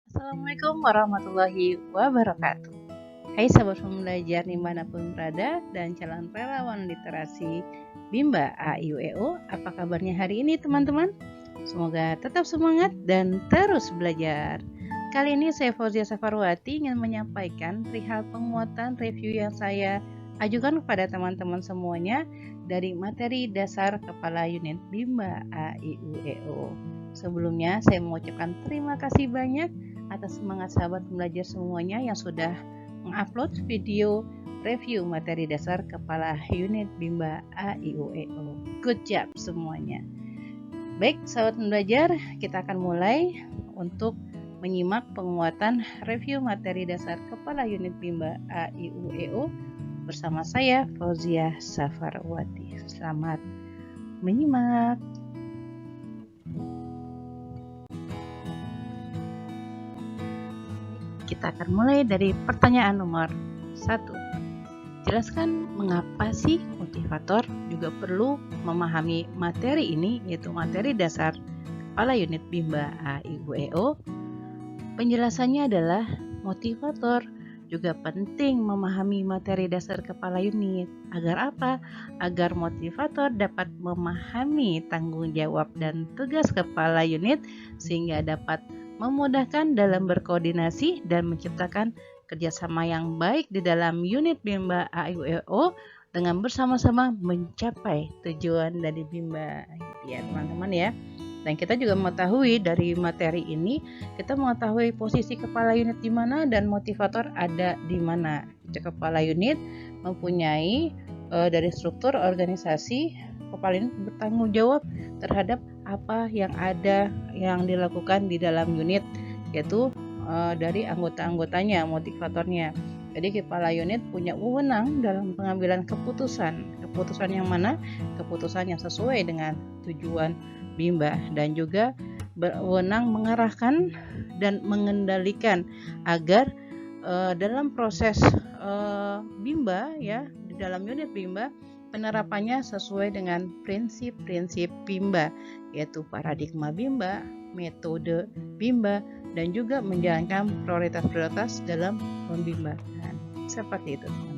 Assalamualaikum warahmatullahi wabarakatuh. Hai sahabat pembelajar dimanapun berada dan calon relawan literasi Bimba AIUEO, apa kabarnya hari ini teman-teman? Semoga tetap semangat dan terus belajar. Kali ini saya Fauzia Safarwati ingin menyampaikan perihal penguatan review yang saya ajukan kepada teman-teman semuanya dari materi dasar kepala unit Bimba AIUEO. Sebelumnya saya mengucapkan terima kasih banyak atas semangat sahabat pembelajar semuanya yang sudah mengupload video review materi dasar kepala unit Bimba AIUEO. Good job semuanya. Baik sahabat pembelajar, kita akan mulai untuk menyimak penguatan review materi dasar kepala unit Bimba AIUEO bersama saya Fauzia Safarwati. Selamat menyimak. Kita akan mulai dari pertanyaan nomor 1. Jelaskan mengapa sih motivator juga perlu memahami materi ini, yaitu materi dasar kepala unit Bimba AIUEO. Penjelasannya adalah motivator juga penting memahami materi dasar kepala unit. Agar apa? Agar motivator dapat memahami tanggung jawab dan tugas kepala unit sehingga dapat memudahkan dalam berkoordinasi dan menciptakan kerjasama yang baik di dalam unit Bimba AIUEO dengan bersama-sama mencapai tujuan dari Bimba. Ya teman-teman ya. Dan kita juga mengetahui dari materi ini, kita mengetahui posisi kepala unit di mana dan motivator ada di mana. Kepala unit mempunyai dari struktur organisasi, kepala unit bertanggung jawab terhadap apa yang ada yang dilakukan di dalam unit, yaitu dari anggota-anggotanya, motivatornya. Jadi kepala unit punya wewenang dalam pengambilan keputusan. Keputusan yang mana? Keputusan yang sesuai dengan tujuan Bimba dan juga berwenang mengarahkan dan mengendalikan agar dalam proses Bimba ya di dalam unit Bimba penerapannya sesuai dengan prinsip-prinsip Bimba, yaitu paradigma Bimba, metode Bimba, dan juga menjalankan prioritas-prioritas dalam pembimbaan. Seperti itu teman-teman.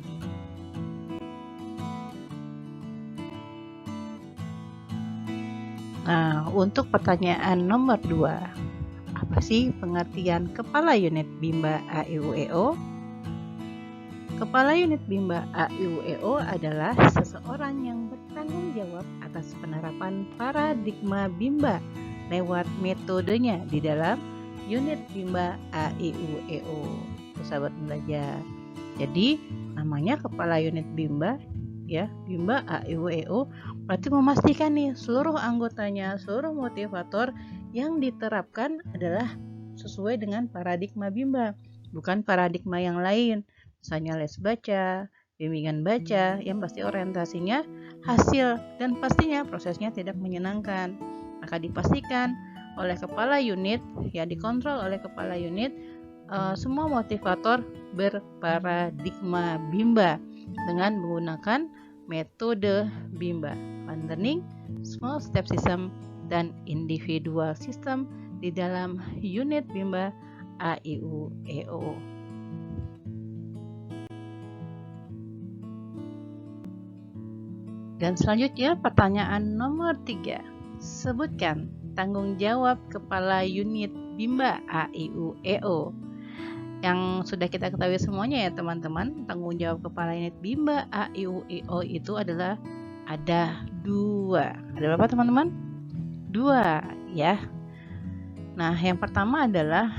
Nah, untuk pertanyaan nomor 2, apa sih pengertian kepala unit Bimba AIUEO? Kepala unit Bimba AIUEO adalah seseorang yang bertanggung jawab atas penerapan paradigma Bimba lewat metodenya di dalam unit Bimba AIUEO. Sahabat belajar. Jadi, namanya kepala unit Bimba ya, Bimba AIUEO berarti memastikan nih seluruh anggotanya, seluruh motivator yang diterapkan adalah sesuai dengan paradigma Bimba, bukan paradigma yang lain. Misalnya les baca, bimbingan baca, yang pasti orientasinya hasil dan pastinya prosesnya tidak menyenangkan. Maka dipastikan oleh kepala unit, ya dikontrol oleh kepala unit, semua motivator berparadigma Bimba dengan menggunakan metode Bimba, fun learning, small step system, dan individual system di dalam unit Bimba AIUEO. Dan selanjutnya pertanyaan nomor 3. Sebutkan tanggung jawab kepala unit Bimba AIUEO. Yang sudah kita ketahui semuanya ya teman-teman, tanggung jawab kepala unit Bimba AIUEO itu adalah ada 2. Ada berapa teman-teman? 2 ya. Nah, yang pertama adalah,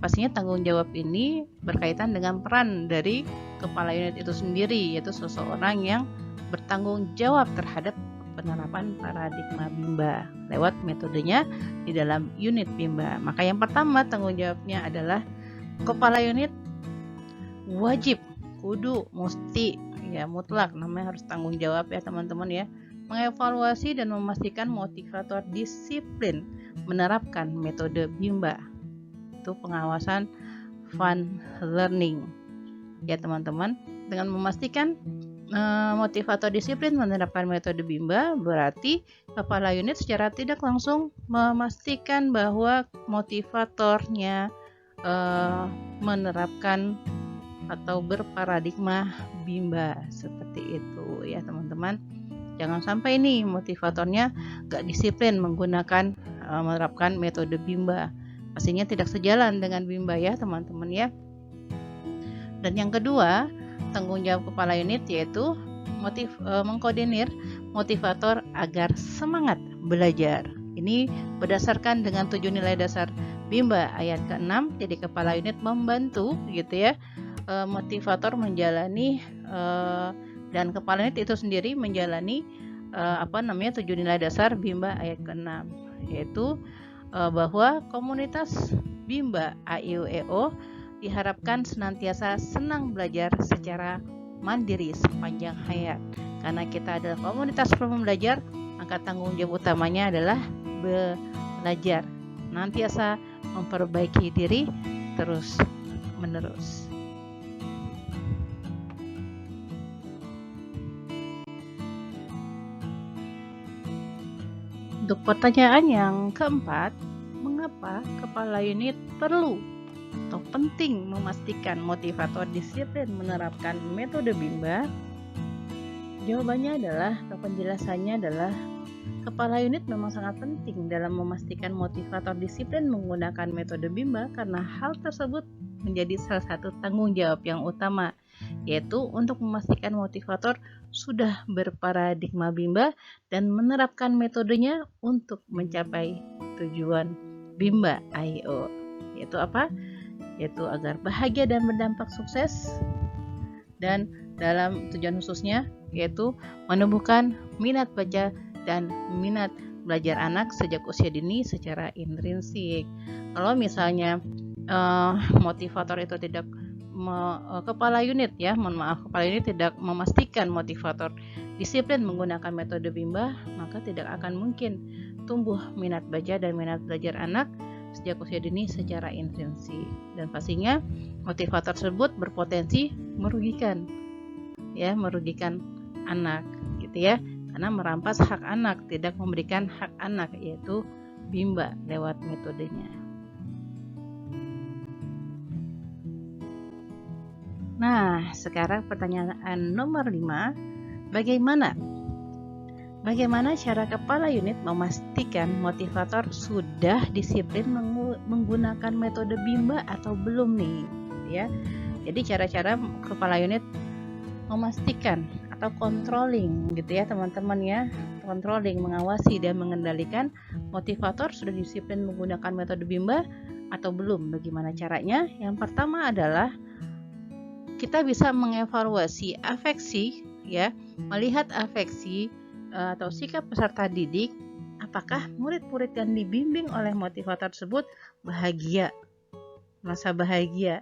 pastinya tanggung jawab ini berkaitan dengan peran dari kepala unit itu sendiri, yaitu seseorang yang bertanggung jawab terhadap penerapan paradigma Bimba lewat metodenya di dalam unit Bimba. Maka yang pertama tanggung jawabnya adalah kepala unit wajib, kudu, mesti, ya mutlak, namanya harus tanggung jawab ya teman-teman ya, mengevaluasi dan memastikan motivator disiplin menerapkan metode Bimba. Itu pengawasan fun learning ya teman-teman. Dengan memastikan motivator disiplin menerapkan metode Bimba, berarti kepala unit secara tidak langsung memastikan bahwa motivatornya menerapkan atau berparadigma Bimba seperti itu ya teman-teman. Jangan sampai nih motivatornya gak disiplin menggunakan menerapkan metode Bimba. Pastinya tidak sejalan dengan Bimba ya teman-teman ya. Dan yang kedua, tanggung jawab kepala unit yaitu mengkoordinir motivator agar semangat belajar. Ini berdasarkan dengan 7 nilai dasar Bimba ayat ke-6. Jadi kepala unit membantu gitu ya motivator menjalani dan kepala unit itu sendiri menjalani 7 nilai dasar Bimba ayat ke-6, yaitu bahwa komunitas Bimba AIUEO diharapkan senantiasa senang belajar secara mandiri sepanjang hayat. Karena kita adalah komunitas pembelajar, maka tanggung jawab utamanya adalah belajar, senantiasa memperbaiki diri terus menerus. Untuk pertanyaan yang keempat, mengapa kepala unit perlu atau penting memastikan motivator disiplin menerapkan metode Bimba? Jawabannya adalah, atau penjelasannya adalah, kepala unit memang sangat penting dalam memastikan motivator disiplin menggunakan metode Bimba karena hal tersebut menjadi salah satu tanggung jawab yang utama, yaitu untuk memastikan motivator sudah berparadigma Bimba dan menerapkan metodenya untuk mencapai tujuan Bimba AIO, yaitu apa? Yaitu agar bahagia dan berdampak sukses, dan dalam tujuan khususnya yaitu menumbuhkan minat baca dan minat belajar anak sejak usia dini secara intrinsik. Kalau misalnya motivator itu tidak kepala unit tidak memastikan motivator disiplin menggunakan metode Bimba, maka tidak akan mungkin tumbuh minat baca dan minat belajar anak sejak usia dini secara intrinsik, dan pastinya motivator tersebut berpotensi merugikan anak gitu ya, karena merampas hak anak, tidak memberikan hak anak, yaitu Bimba lewat metodenya. Nah, sekarang pertanyaan nomor 5, bagaimana cara kepala unit memastikan motivator sudah disiplin menggunakan metode Bimba atau belum nih ya. Jadi cara-cara kepala unit memastikan atau controlling gitu ya teman-teman ya, controlling, mengawasi dan mengendalikan motivator sudah disiplin menggunakan metode Bimba atau belum. Bagaimana caranya? Yang pertama adalah kita bisa mengevaluasi afeksi ya, melihat afeksi atau sikap peserta didik, apakah murid-murid yang dibimbing oleh motivator tersebut bahagia, merasa bahagia,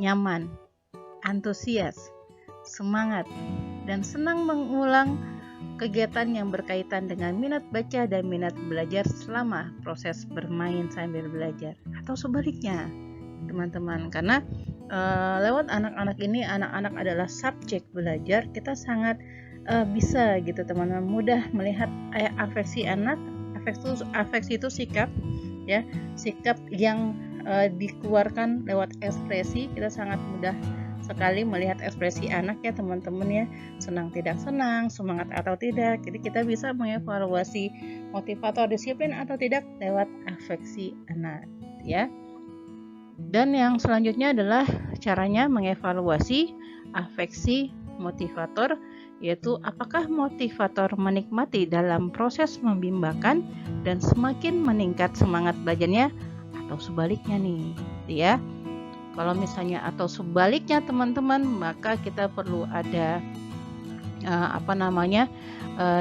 nyaman, antusias, semangat, dan senang mengulang kegiatan yang berkaitan dengan minat baca dan minat belajar selama proses bermain sambil belajar, atau sebaliknya teman-teman. Karena lewat anak-anak ini, anak-anak adalah subjek belajar, kita sangat bisa gitu teman-teman mudah melihat afeksi anak. Afeksi itu sikap ya, sikap yang dikeluarkan lewat ekspresi. Kita sangat mudah sekali melihat ekspresi anak ya teman-teman ya, senang tidak senang, semangat atau tidak. Jadi kita bisa mengevaluasi motivator disiplin atau tidak lewat afeksi anak ya. Dan yang selanjutnya adalah caranya mengevaluasi afeksi motivator, yaitu apakah motivator menikmati dalam proses membimbakan dan semakin meningkat semangat belajarnya, atau sebaliknya nih ya. Kalau misalnya atau sebaliknya teman-teman, maka kita perlu ada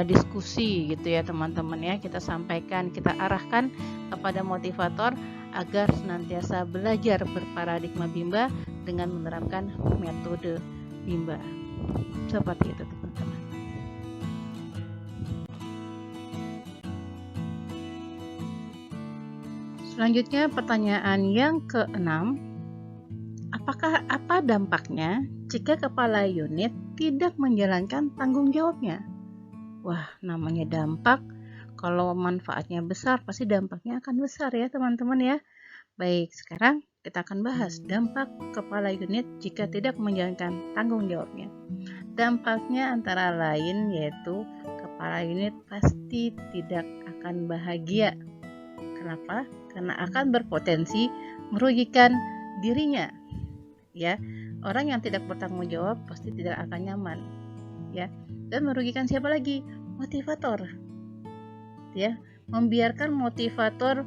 diskusi gitu ya teman-teman ya. Kita sampaikan, kita arahkan kepada motivator agar senantiasa belajar berparadigma Bimba dengan menerapkan metode Bimba. Seperti itu teman-teman. Selanjutnya pertanyaan yang ke-6, apa dampaknya jika kepala unit tidak menjalankan tanggung jawabnya? Wah, namanya dampak, kalau manfaatnya besar pasti dampaknya akan besar ya teman-teman ya. Baik, sekarang kita akan bahas dampak kepala unit jika tidak menjalankan tanggung jawabnya. Dampaknya antara lain yaitu kepala unit pasti tidak akan bahagia. Kenapa? Karena akan berpotensi merugikan dirinya. Ya, orang yang tidak bertanggung jawab pasti tidak akan nyaman. Ya, dan merugikan siapa lagi? Motivator. Ya, membiarkan motivator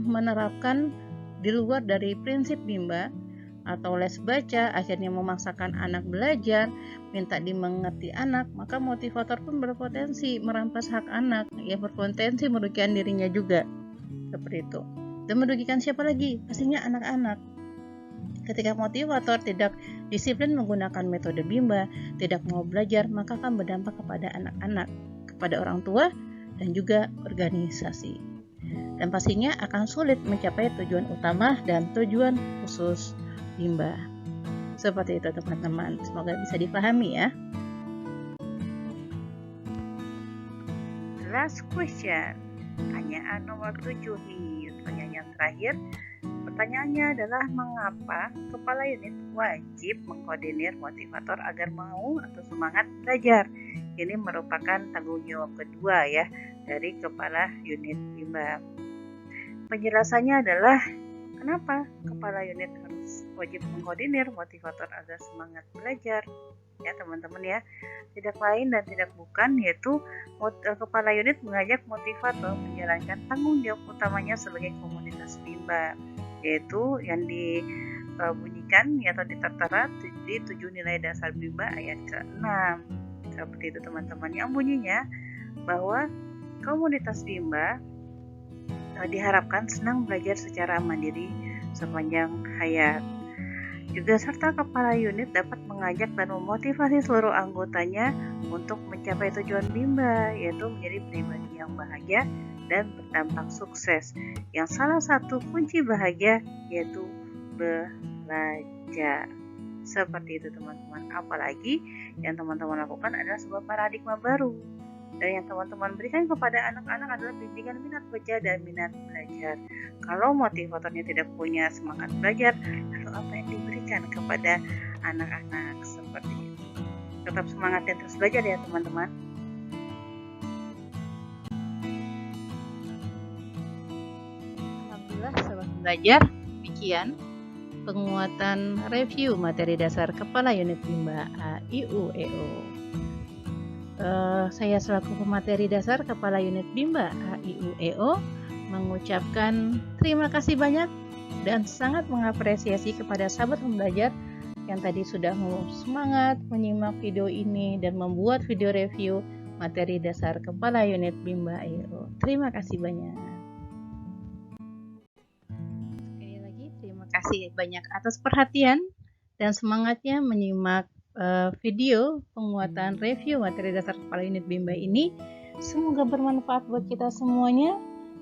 menerapkan di luar dari prinsip Bimba atau les baca, akhirnya memaksakan anak belajar, minta dimengerti anak, maka motivator pun berpotensi merampas hak anak, ya berpotensi merugikan dirinya juga, seperti itu. Dan merugikan siapa lagi? Pastinya anak-anak. Ketika motivator tidak disiplin menggunakan metode Bimba, tidak mau belajar, maka akan berdampak kepada anak-anak, kepada orang tua, dan juga organisasi. Dan pastinya akan sulit mencapai tujuan utama dan tujuan khusus Bimba. Seperti itu teman-teman, semoga bisa dipahami ya. Last question, pertanyaan nomor 7 nih, pertanyaan yang terakhir. Pertanyaannya adalah mengapa kepala unit wajib mengkoordinir motivator agar mau atau semangat belajar. Ini merupakan tanggung jawab kedua ya dari kepala unit Bimba. Penjelasannya adalah kenapa kepala unit harus wajib mengkoordinir motivator agar semangat belajar. Ya teman-teman ya, tidak lain dan tidak bukan yaitu kepala unit mengajak motivator menjalankan tanggung jawab utamanya sebagai komunitas Bimba, yaitu yang dibunyikan atau ditertera di 7 nilai dasar Bimba ayat ke-6. Seperti itu teman-teman, yang bunyinya bahwa komunitas Bimba diharapkan senang belajar secara mandiri sepanjang hayat. Juga serta kepala unit dapat mengajak dan memotivasi seluruh anggotanya untuk mencapai tujuan Bimba, yaitu menjadi pribadi yang bahagia dan berdampak sukses. Yang salah satu kunci bahagia yaitu belajar. Seperti itu teman-teman. Apalagi yang teman-teman lakukan adalah sebuah paradigma baru. Dan yang teman-teman berikan kepada anak-anak adalah bimbingan minat baca dan minat belajar. Kalau motivatornya tidak punya semangat belajar, lalu apa yang diberikan kepada anak-anak? Seperti itu. Tetap semangat dan terus belajar ya teman-teman. Alhamdulillah sobat belajar, demikian penguatan review materi dasar kepala unit Bimba AIUEO. Saya selaku pemateri dasar Kepala Unit Bimba AIUEO mengucapkan terima kasih banyak dan sangat mengapresiasi kepada sahabat pembelajar yang tadi sudah semangat menyimak video ini dan membuat video review materi dasar Kepala Unit Bimba AIUEO. Terima kasih banyak. Sekali lagi terima kasih banyak atas perhatian dan semangatnya menyimak video penguatan review materi dasar kepala unit Bimba ini. Semoga bermanfaat buat kita semuanya.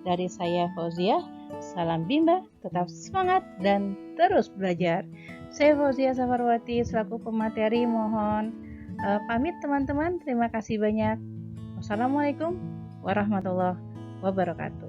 Dari saya Fauzia, salam Bimba, tetap semangat dan terus belajar. Saya Fauzia Safarwati selaku pemateri mohon pamit teman-teman. Terima kasih banyak. Wassalamualaikum warahmatullahi wabarakatuh.